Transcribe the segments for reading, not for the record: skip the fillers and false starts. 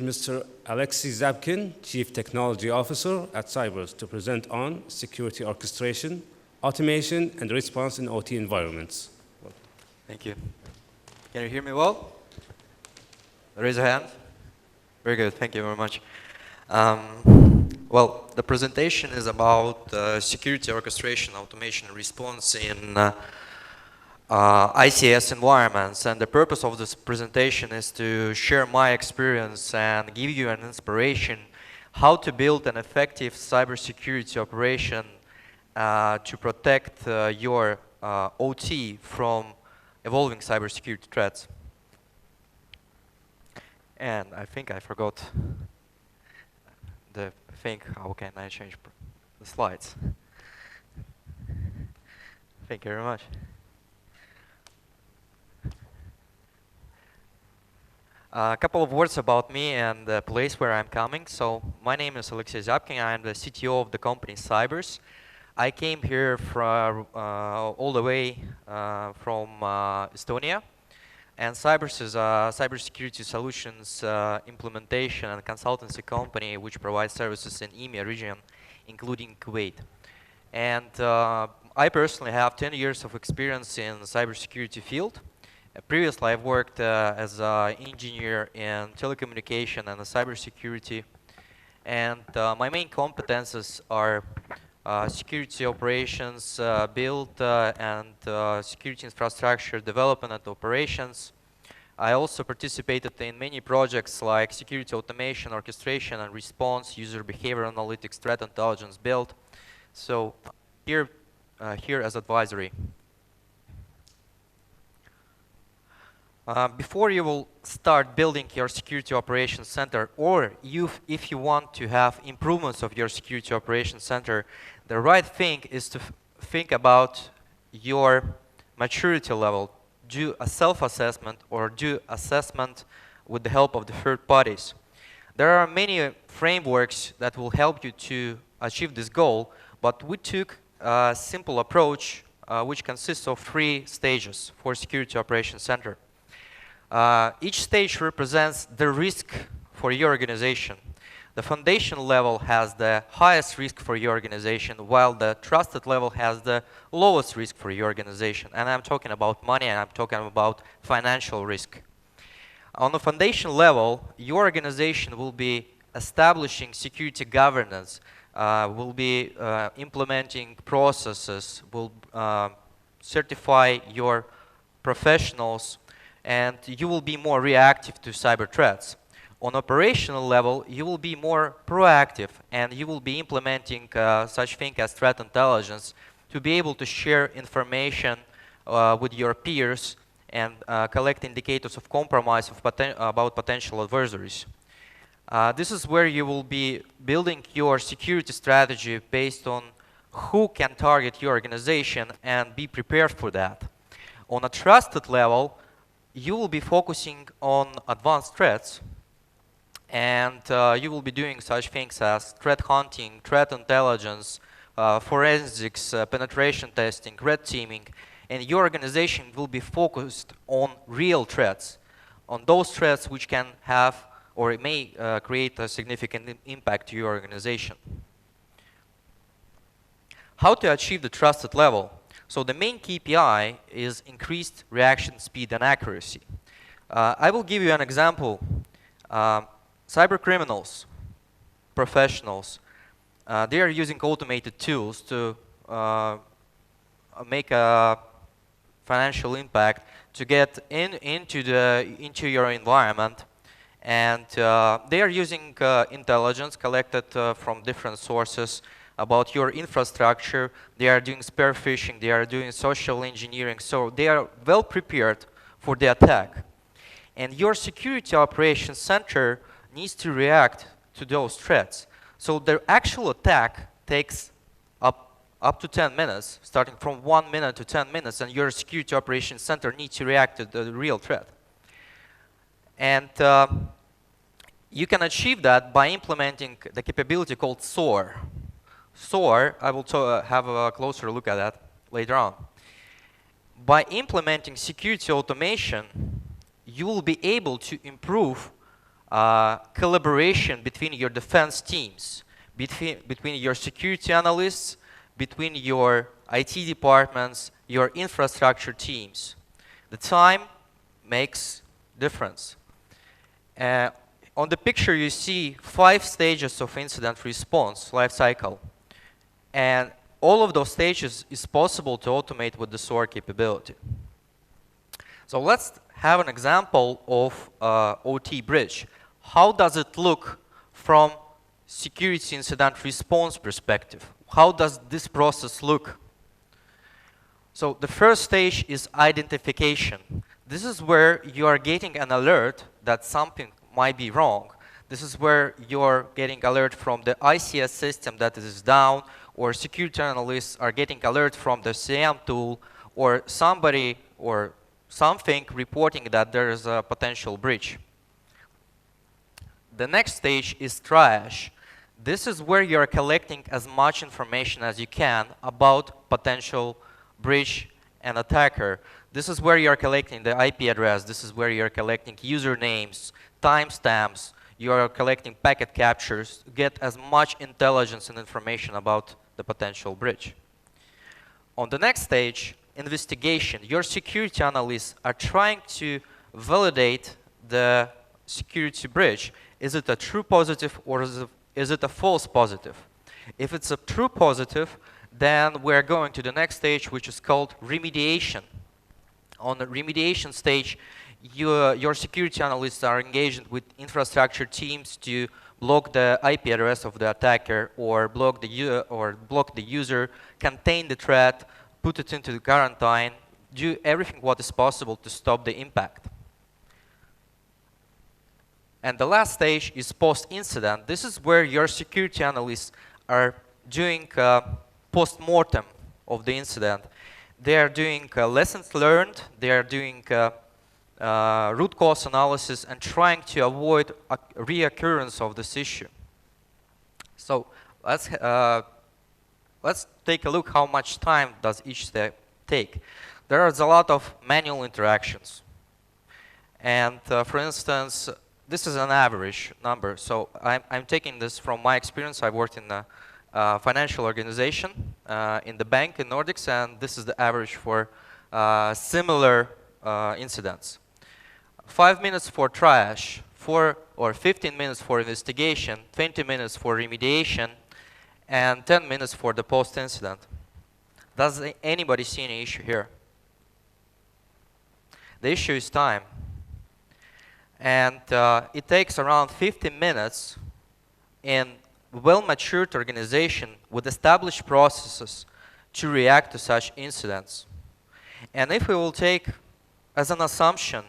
Mr. Aleksei Zjabkin, Chief Technology Officer at Cybers, to present on security orchestration, automation, and response in OT environments. Thank you. Can you hear me well? Raise a hand. Very good. Thank you very much. Well, the presentation is about security orchestration, automation, and response in ICS environments. And the purpose of this presentation is to share my experience and give you an inspiration how to build an effective cybersecurity operation to protect your OT from evolving cybersecurity threats. And I think I forgot the thing, how can I change the slides? Thank you very much. A couple of words about me and the place where I'm coming. So my name is Aleksei Zjabkin. I'm the CTO of the company Cybers. I came here from all the way from Estonia. And Cybers is a cybersecurity solutions implementation and consultancy company which provides services in EMEA region, including Kuwait. And I personally have 10 years of experience in the cybersecurity field. Previously, I've worked as an engineer in telecommunication and cybersecurity. And my main competences are security operations build and security infrastructure development and operations. I also participated in many projects like security automation, orchestration and response, user behavior analytics, threat intelligence build. So here as advisory. Before you will start building your security operations center, or if you want to have improvements of your security operations center, the right thing is to think about your maturity level. Do a self-assessment or do assessment with the help of the third parties. There are many frameworks that will help you to achieve this goal, but we took a simple approach which consists of 3 stages for security operations center. Each stage represents the risk for your organization. The foundation level has the highest risk for your organization, while the trusted level has the lowest risk for your organization. And I'm talking about money, and I'm talking about financial risk. On the foundation level, your organization will be establishing security governance, will be implementing processes, will certify your professionals, and you will be more reactive to cyber threats. On operational level, you will be more proactive, and you will be implementing such thing as threat intelligence to be able to share information with your peers and collect indicators of compromise about potential adversaries. This is where you will be building your security strategy based on who can target your organization and be prepared for that. On a trusted level, you will be focusing on advanced threats, and you will be doing such things as threat hunting, threat intelligence, forensics, penetration testing, red teaming, and your organization will be focused on real threats, on those threats which can have or it may create a significant impact to your organization. How to achieve the trusted level? So the main KPI is increased reaction speed and accuracy. I will give you an example. Cyber criminals, professionals, they are using automated tools to make a financial impact to get into your environment, and they are using intelligence collected from different sources about your infrastructure. They are doing spear phishing, they are doing social engineering, so they are well prepared for the attack. And your security operations center needs to react to those threats. So the actual attack takes up to 10 minutes, starting from 1 minute to 10 minutes, and your security operations center needs to react to the real threat. And you can achieve that by implementing the capability called SOAR. SOAR, I will have a closer look at that later on. By implementing security automation, you will be able to improve collaboration between your defense teams, between your security analysts, between your IT departments, your infrastructure teams. The time makes difference. On the picture you see 5 stages of incident response life cycle, and all of those stages is possible to automate with the SOAR capability. So let's have an example of OT bridge. How does it look from security incident response perspective? How does this process look? So the first stage is identification. This is where you are getting an alert that something might be wrong. This is where you're getting alert from the ICS system that is down, or security analysts are getting alert from the CM tool, or somebody or something reporting that there is a potential breach. The next stage is triage. This is where you're collecting as much information as you can about potential breach and attacker. This is where you're collecting the IP address. This is where you're collecting usernames, timestamps. You are collecting packet captures to get as much intelligence and information about the potential breach. On the next stage, investigation. Your security analysts are trying to validate the security breach. Is it a true positive or is it a false positive? If it's a true positive, then we're going to the next stage, which is called remediation. On the remediation stage, your security analysts are engaged with infrastructure teams to block the IP address of the attacker, or block the user, contain the threat, put it into the quarantine, do everything what is possible to stop the impact. And the last stage is post-incident. This is where your security analysts are doing post-mortem of the incident. They are doing lessons learned, they are doing root cause analysis and trying to avoid a reoccurrence of this issue. So let's take a look how much time does each step take. There is a lot of manual interactions. And for instance, this is an average number. So I'm taking this from my experience. I worked in a financial organization in the bank in Nordics, and this is the average for similar incidents. 5 minutes for triage, 15 minutes for investigation, 20 minutes for remediation, and 10 minutes for the post-incident. Does anybody see any issue here? The issue is time. And it takes around 50 minutes in well-matured organization with established processes to react to such incidents. And if we will take as an assumption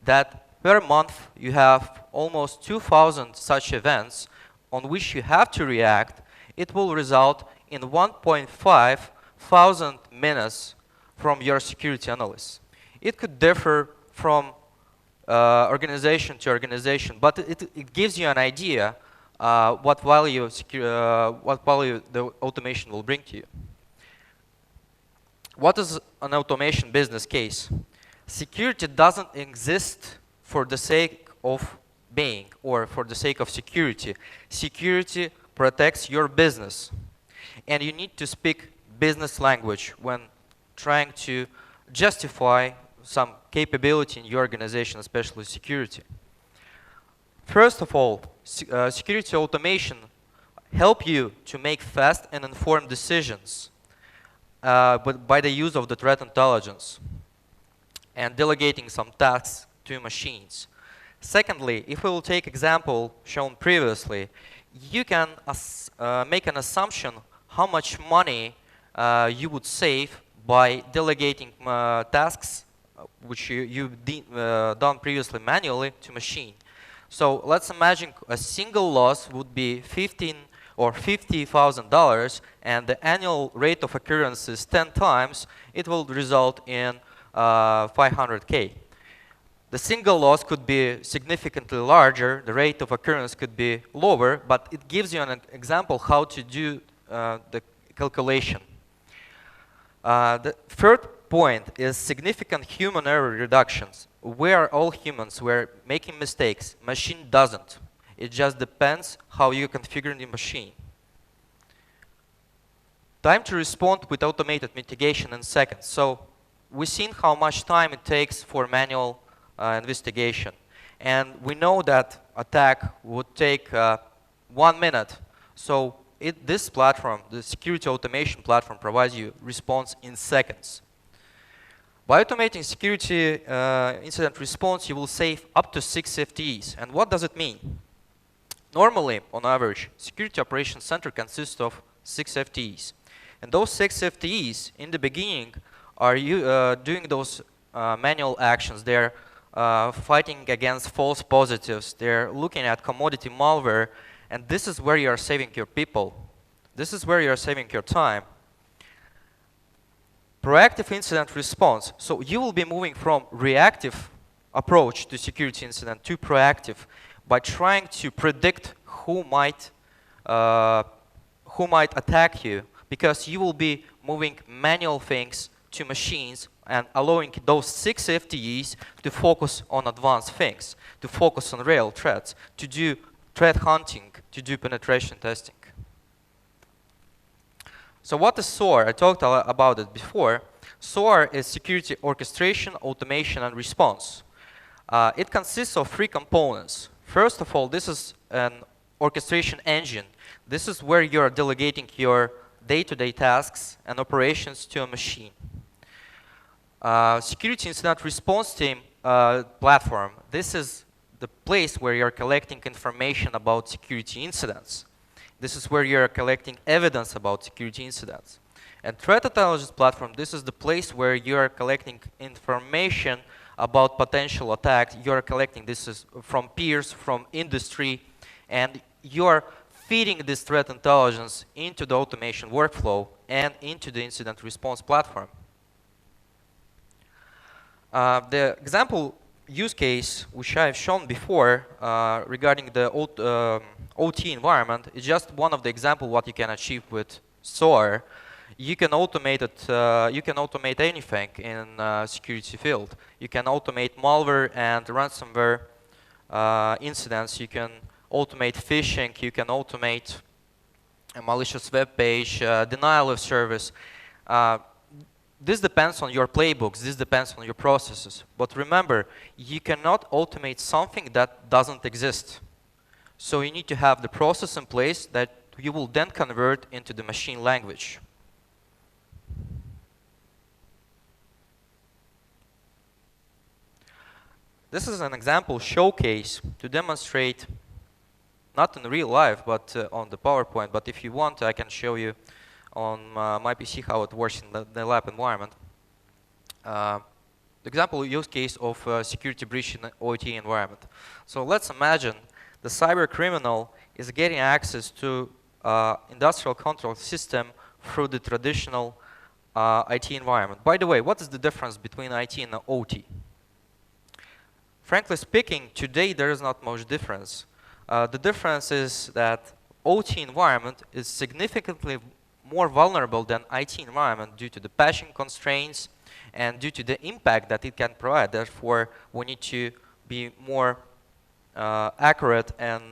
that per month you have almost 2,000 such events on which you have to react, it will result in 1.5 thousand minutes from your security analysts. It could differ from organization to organization, but it gives you an idea what value the automation will bring to you. What is an automation business case? Security doesn't exist for the sake of being or for the sake of security. Security protects your business, and you need to speak business language when trying to justify some capability in your organization, especially security. First of all, security automation help you to make fast and informed decisions but by the use of the threat intelligence and delegating some tasks to machines. Secondly, if we will take example shown previously, you can make an assumption how much money you would save by delegating tasks which you've done previously manually to machine. So let's imagine a single loss would be $15,000 or $50,000, and the annual rate of occurrence is 10 times. It will result in 500K. The single loss could be significantly larger, the rate of occurrence could be lower, but it gives you an example how to do the calculation. The third point is significant human error reductions. we're all humans, we're making mistakes. Machine doesn't. It just depends how you configure the machine. Time to respond with automated mitigation in seconds. So we've seen how much time it takes for manual investigation. And we know that attack would take 1 minute. So this platform, the security automation platform, provides you response in seconds. By automating security incident response, you will save up to 6 FTEs. And what does it mean? Normally, on average, security operations center consists of 6 FTEs. And those 6 FTEs, in the beginning, are doing those manual actions. They're fighting against false positives. They're looking at commodity malware. And this is where you are saving your people. This is where you are saving your time. Proactive incident response. So you will be moving from reactive approach to security incident to proactive by trying to predict who might attack you, because you will be moving manual things to machines and allowing those 6 FTEs to focus on advanced things, to focus on real threats, to do threat hunting, to do penetration testing. So what is SOAR? I talked about it before. SOAR is security orchestration, automation, and response. It consists of 3 components. First of all, this is an orchestration engine. This is where you're delegating your day-to-day tasks and operations to a machine. Security incident response team platform. This is the place where you're collecting information about security incidents. This is where you're collecting evidence about security incidents. And threat intelligence platform, this is the place where you're collecting information about potential attacks. You're collecting this from peers, from industry, and you're feeding this threat intelligence into the automation workflow and into the incident response platform. The example use case, which I've shown before regarding the OT environment, is just one of the examples what you can achieve with SOAR. You can automate it. You can automate anything in security field. You can automate malware and ransomware incidents. You can automate phishing. You can automate a malicious web page, denial of service. This depends on your playbooks. This depends on your processes. But remember, you cannot automate something that doesn't exist. So you need to have the process in place that you will then convert into the machine language. This is an example showcase to demonstrate, not in real life, but on the PowerPoint. But if you want, I can show you on my PC how it works in the lab environment. The example use case of security breach in an OT environment. So let's imagine the cyber criminal is getting access to industrial control system through the traditional IT environment. By the way, what is the difference between IT and OT? Frankly speaking, today there is not much difference. The difference is that OT environment is significantly more vulnerable than IT environment due to the patching constraints and due to the impact that it can provide. Therefore, we need to be more accurate and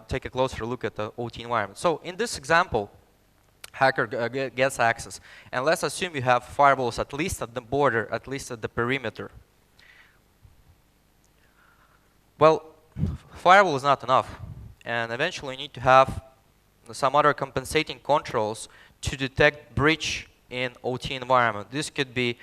take a closer look at the OT environment. So in this example, hacker gets access. And let's assume you have firewalls at least at the border, at least at the perimeter. Well, firewall is not enough. And eventually you need to have some other compensating controls to detect breach in OT environment. This could be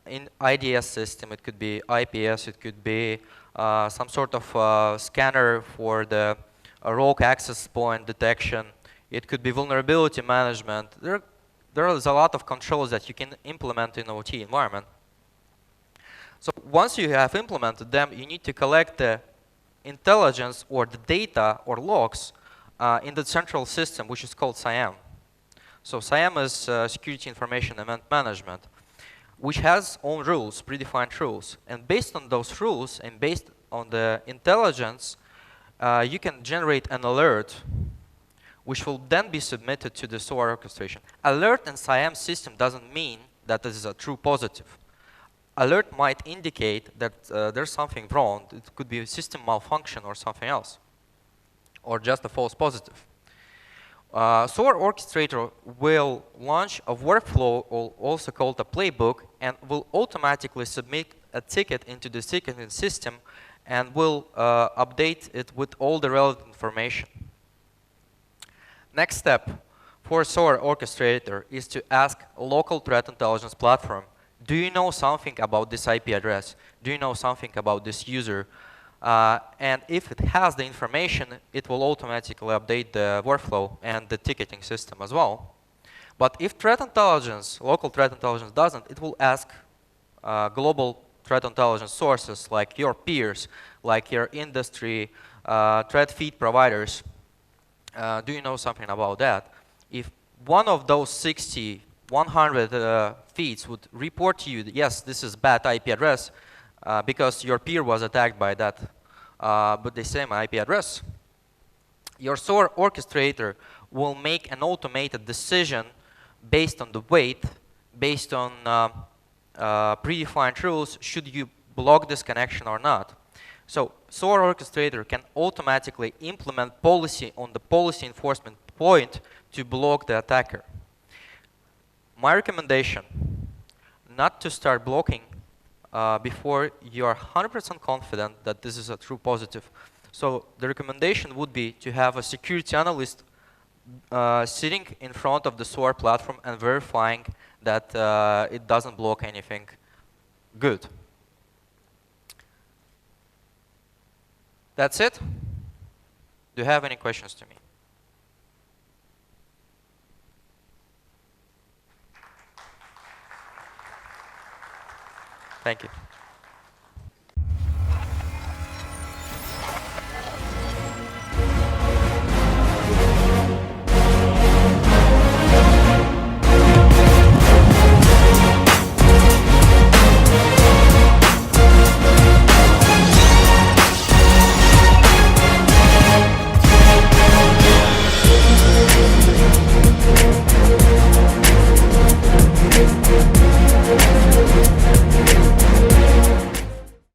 in IDS system, it could be IPS, it could be some sort of scanner for the rogue access point detection. It could be vulnerability management. There is a lot of controls that you can implement in OT environment. So once you have implemented them, you need to collect the intelligence or the data or logs in the central system, which is called SIAM. So SIAM is Security Information Event Management, which has own rules, predefined rules. And based on those rules and based on the intelligence, you can generate an alert, which will then be submitted to the SOAR orchestration. Alert in SIAM system doesn't mean that this is a true positive. alert might indicate that there's something wrong. It could be a system malfunction or something else, or just a false positive. SOAR Orchestrator will launch a workflow, also called a playbook, and will automatically submit a ticket into the ticketing system and will update it with all the relevant information. Next step for SOAR Orchestrator is to ask a local threat intelligence platform, do you know something about this IP address? Do you know something about this user? And if it has the information, it will automatically update the workflow and the ticketing system as well. But if threat intelligence, local threat intelligence doesn't, it will ask global threat intelligence sources like your peers, like your industry threat feed providers. Do you know something about that? If one of those 60, 100 feeds would report to you that, yes, this is bad IP address because your peer was attacked by that, but the same IP address, your SOAR orchestrator will make an automated decision based on the weight, based on predefined rules, should you block this connection or not. So SOAR orchestrator can automatically implement policy on the policy enforcement point to block the attacker. My recommendation, not to start blocking before you are 100% confident that this is a true positive. So the recommendation would be to have a security analyst sitting in front of the SOAR platform and verifying that it doesn't block anything good. That's it. Do you have any questions to me? Thank you.